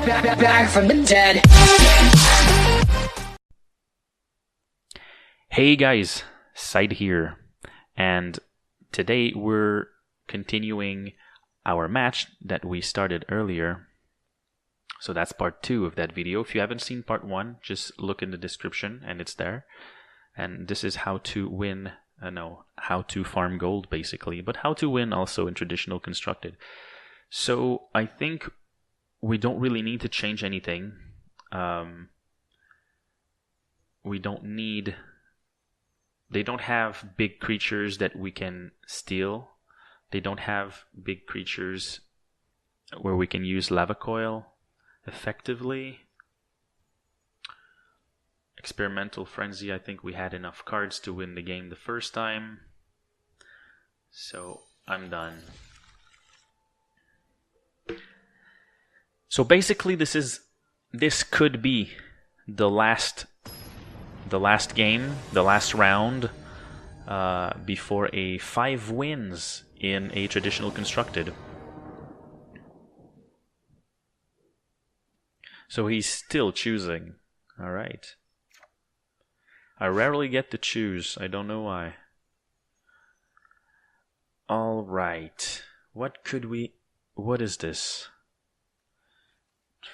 back from the dead. Hey guys, Side here, and today we're continuing our match that we started earlier. So that's part 2 of that video. If you haven't seen part 1, just look in the description and it's there. And this is how to win, how to farm gold basically, but how to win also in traditional constructed. So I think we don't really need to change anything. We don't need... They don't have big creatures that we can steal. They don't have big creatures where we can use Lava Coil effectively. Experimental Frenzy, I think we had enough cards to win the game the first time. So I'm done. So basically this could be the last game, the last round before a 5 wins in a traditional constructed. So he's still choosing. Alright. I rarely get to choose. I don't know why. Alright. What is this?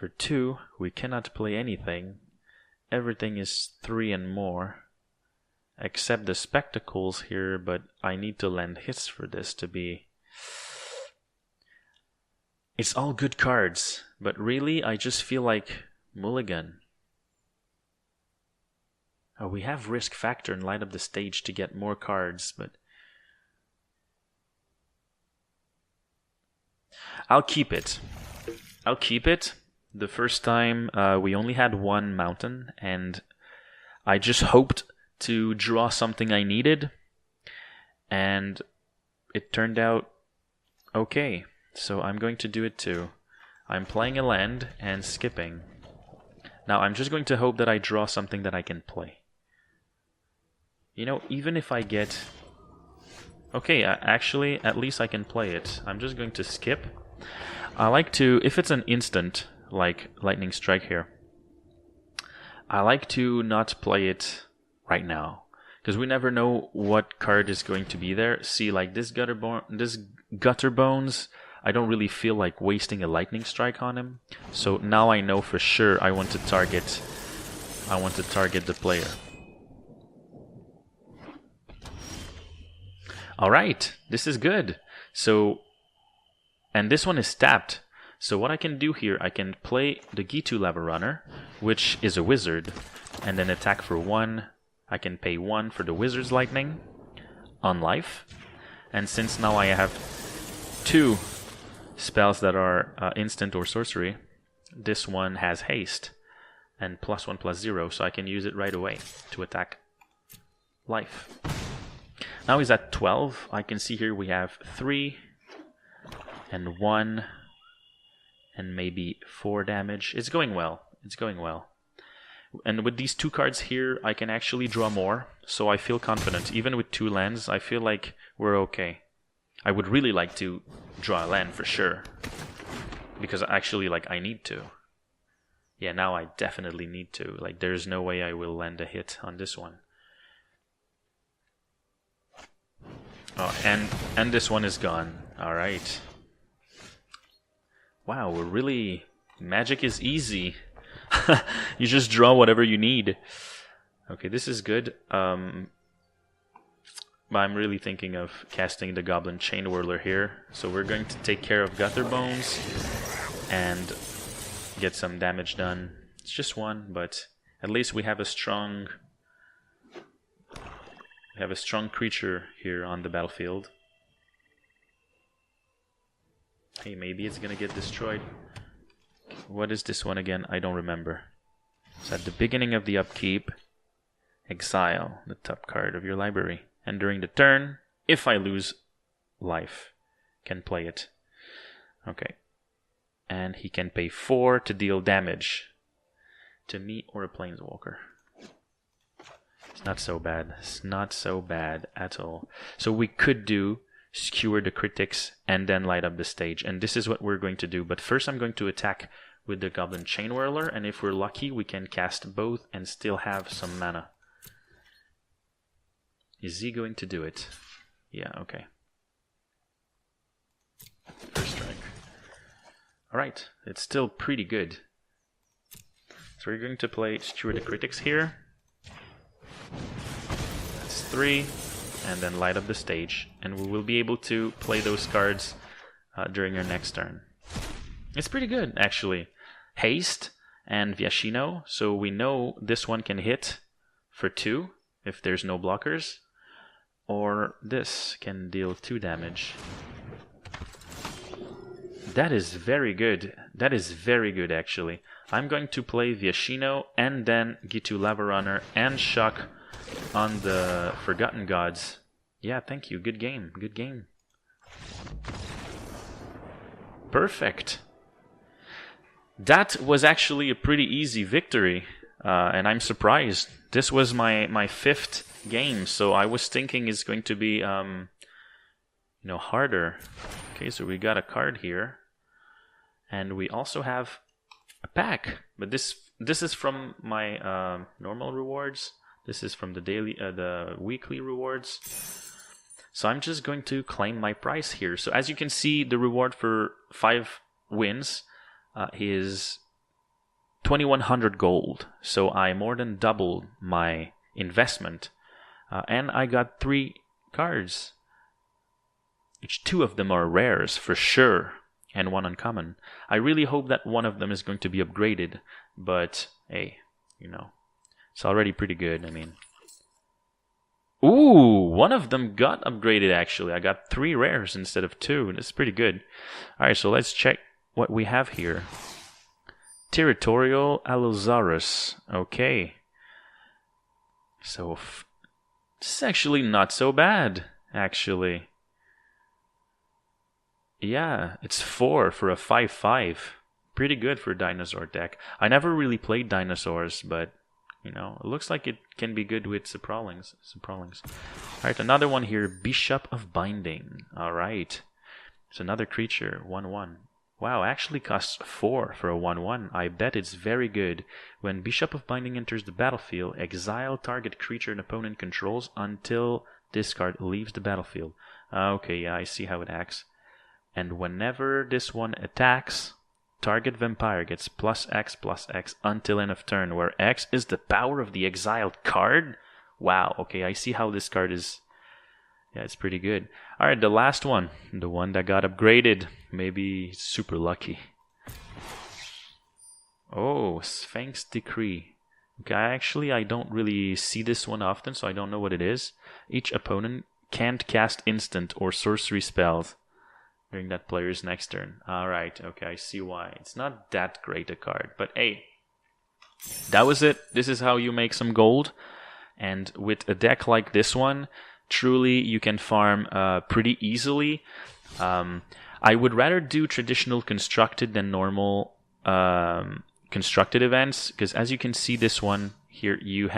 For 2, we cannot play anything. Everything is 3 and more. Except the spectacles here, but I need to land hits for this to be... It's all good cards, but really I just feel like mulligan. Oh, we have risk factor and light up the stage to get more cards, but... I'll keep it. I'll keep it. The first time we only had 1 mountain, and I just hoped to draw something I needed, and it turned out okay. So I'm going to do it too. I'm playing a land and skipping. Now I'm just going to hope that I draw something that I can play. You know, even if I get... Okay, actually, at least I can play it. I'm just going to skip. I like to, if it's an instant, like Lightning Strike here, I like to not play it right now, because we never know what card is going to be there. See, like this Gutter Bones, I don't really feel like wasting a Lightning Strike on him. So now I know for sure I want to target the player. Alright, this is good. So, and this one is tapped. So what I can do here, I can play the Ghitu Lavarunner, which is a wizard, and then attack for 1. I can pay 1 for the Wizard's Lightning on life. And since now I have 2 spells that are instant or sorcery, this one has haste and +1/+0, so I can use it right away to attack life. Now he's at 12. I can see here we have 3 and 1 and maybe 4 damage. It's going well. It's going well. And with these 2 cards here, I can actually draw more, so I feel confident. Even with 2 lands, I feel like we're okay. I would really like to draw a land for sure, because actually, like, I need to. Yeah, now I definitely need to. Like, there's no way I will land a hit on this one. Oh, and this one is gone. Alright. Wow, we're really... Magic is easy. You just draw whatever you need. Okay, this is good. But I'm really thinking of casting the Goblin Chainwhirler here. So we're going to take care of Gutter Bones and get some damage done. It's just 1, but at least we have a strong... We have a strong creature here on the battlefield. Hey, maybe it's gonna get destroyed. What is this one again? I don't remember. So at the beginning of the upkeep, exile the top card of your library. And during the turn, if I lose life, can play it. Okay. And he can pay 4 to deal damage to me or a planeswalker. It's not so bad. It's not so bad at all. So we could do skewer the critics and then light up the stage. And this is what we're going to do. But first I'm going to attack with the Goblin Chainwhirler, and if we're lucky, we can cast both and still have some mana. Is he going to do it? Yeah, okay. First strike. Alright, it's still pretty good. So we're going to play Steward the Critics here. That's 3, and then light up the stage. And we will be able to play those cards during your next turn. It's pretty good, actually. Haste and Viashino, so we know this one can hit for 2 if there's no blockers. Or this can deal 2 damage. That is very good. That is very good, actually. I'm going to play Viashino and then Ghitu Lavarunner and Shock on the Forgotten Gods. Yeah, thank you. Good game. Good game. Perfect. That was actually a pretty easy victory, and I'm surprised. This was my 5th game, so I was thinking it's going to be harder. Okay, so we got a card here, and we also have a pack. But this is from my normal rewards. This is from the weekly rewards. So I'm just going to claim my price here. So as you can see, the reward for 5 wins is 2,100 gold. So I more than doubled my investment. And I got 3 cards. Each 2 of them are rares for sure, and 1 uncommon. I really hope that one of them is going to be upgraded, but hey, it's already pretty good. I mean, ooh, one of them got upgraded actually. I got 3 rares instead of 2. That's pretty good. All right, so let's check what we have here. Territorial Allosaurus. Okay. So this is actually not so bad, actually. Yeah, it's 4 for a 5/5. Pretty good for a dinosaur deck. I never really played dinosaurs, but it looks like it can be good with Saprolings. Alright, another one here, Bishop of Binding. Alright. It's another creature, 1/1. Wow, actually costs 4 for a 1/1. I bet it's very good. When Bishop of Binding enters the battlefield, exile target creature an opponent controls until this card leaves the battlefield. Okay, yeah, I see how it acts. And whenever this one attacks, target vampire gets +X until end of turn, where X is the power of the exiled card. Wow, okay, I see how this card is. Yeah, it's pretty good. Alright, the last one. The one that got upgraded. Maybe super lucky. Oh, Sphinx Decree. Okay, I don't really see this one often, so I don't know what it is. Each opponent can't cast instant or sorcery spells during that player's next turn. Alright, okay, I see why. It's not that great a card, but hey, that was it. This is how you make some gold. And with a deck like this one, truly you can farm pretty easily. I would rather do traditional constructed than normal constructed events, because as you can see, this one here, you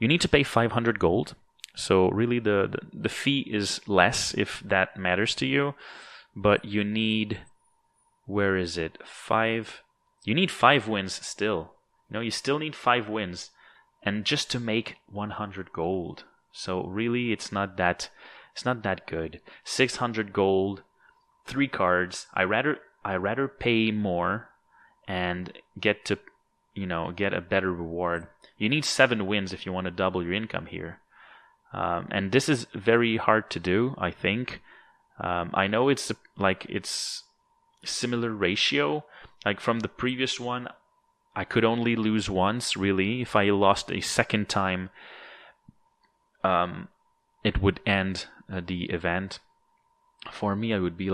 need to pay 500 gold. So really the fee is less if that matters to you. But you need, where is it? 5. You need 5 wins still. You still need 5 wins, and just to make 100 gold. So really, it's not that good. 600 gold, 3 cards. I rather pay more and get to, get a better reward. You need 7 wins if you want to double your income here, and this is very hard to do, I think. I know it's similar ratio. Like from the previous one, I could only lose once, really. If I lost a second time, it would end the event. For me, I would be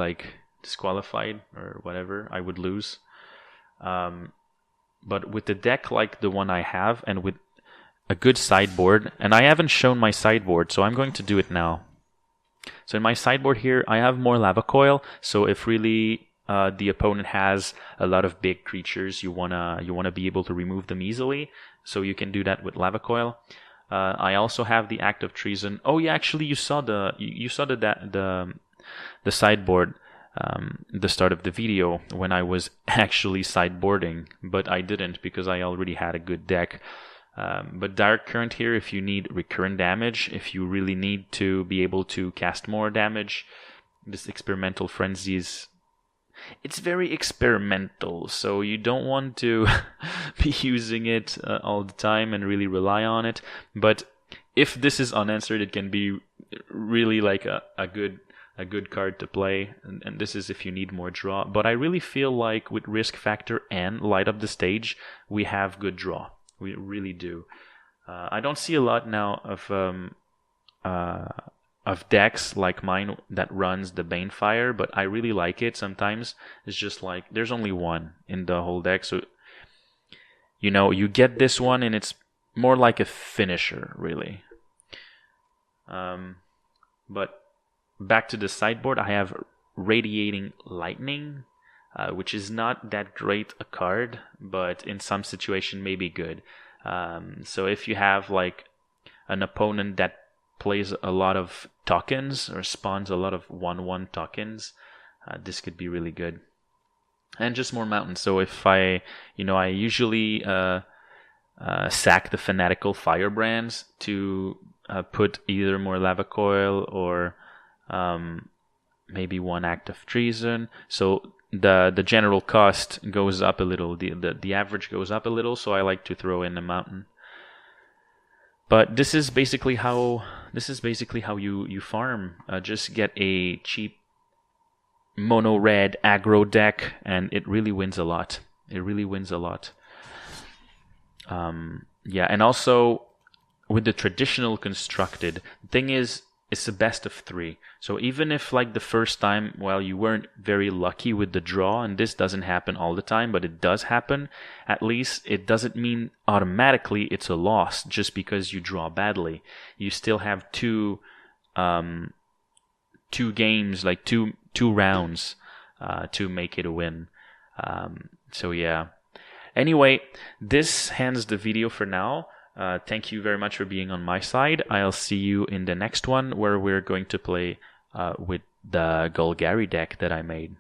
disqualified or whatever. I would lose. But with the deck like the one I have, and with a good sideboard, and I haven't shown my sideboard, so I'm going to do it now. So in my sideboard here, I have more Lava Coil. So if really the opponent has a lot of big creatures, you wanna be able to remove them easily. So you can do that with Lava Coil. I also have the Act of Treason. Oh yeah, actually you saw the sideboard. the start of the video when I was actually sideboarding, but I didn't because I already had a good deck. But Direct Current here, if you need recurrent damage, if you really need to be able to cast more damage, this Experimental Frenzy is... It's very experimental, so you don't want to be using it all the time and really rely on it. But if this is unanswered, it can be really like a good card to play, and this is if you need more draw. But I really feel like with Risk Factor and Light Up the Stage, we have good draw. We really do. I don't see a lot now of decks like mine that runs the Banefire, but I really like it. Sometimes it's just like there's only one in the whole deck, so you get this one and it's more like a finisher, really. But back to the sideboard, I have Radiating Lightning, which is not that great a card, but in some situation may be good. So if you have like an opponent that plays a lot of tokens or spawns a lot of 1/1 tokens, this could be really good. And just more mountains. So if I usually sack the Fanatical Firebrands to put either more Lava Coil or maybe one Act of Treason. So the general cost goes up a little. The average goes up a little. So I like to throw in a mountain. But this is basically how you farm. Just get a cheap mono red aggro deck, and it really wins a lot. Yeah, and also with the traditional constructed, the thing is, it's a best of 3. So even if like the first time, you weren't very lucky with the draw, and this doesn't happen all the time, but it does happen, at least it doesn't mean automatically it's a loss just because you draw badly. You still have two games, like two rounds to make it a win. So yeah. Anyway, this ends the video for now. Thank you very much for being on my side. I'll see you in the next one where we're going to play with the Golgari deck that I made.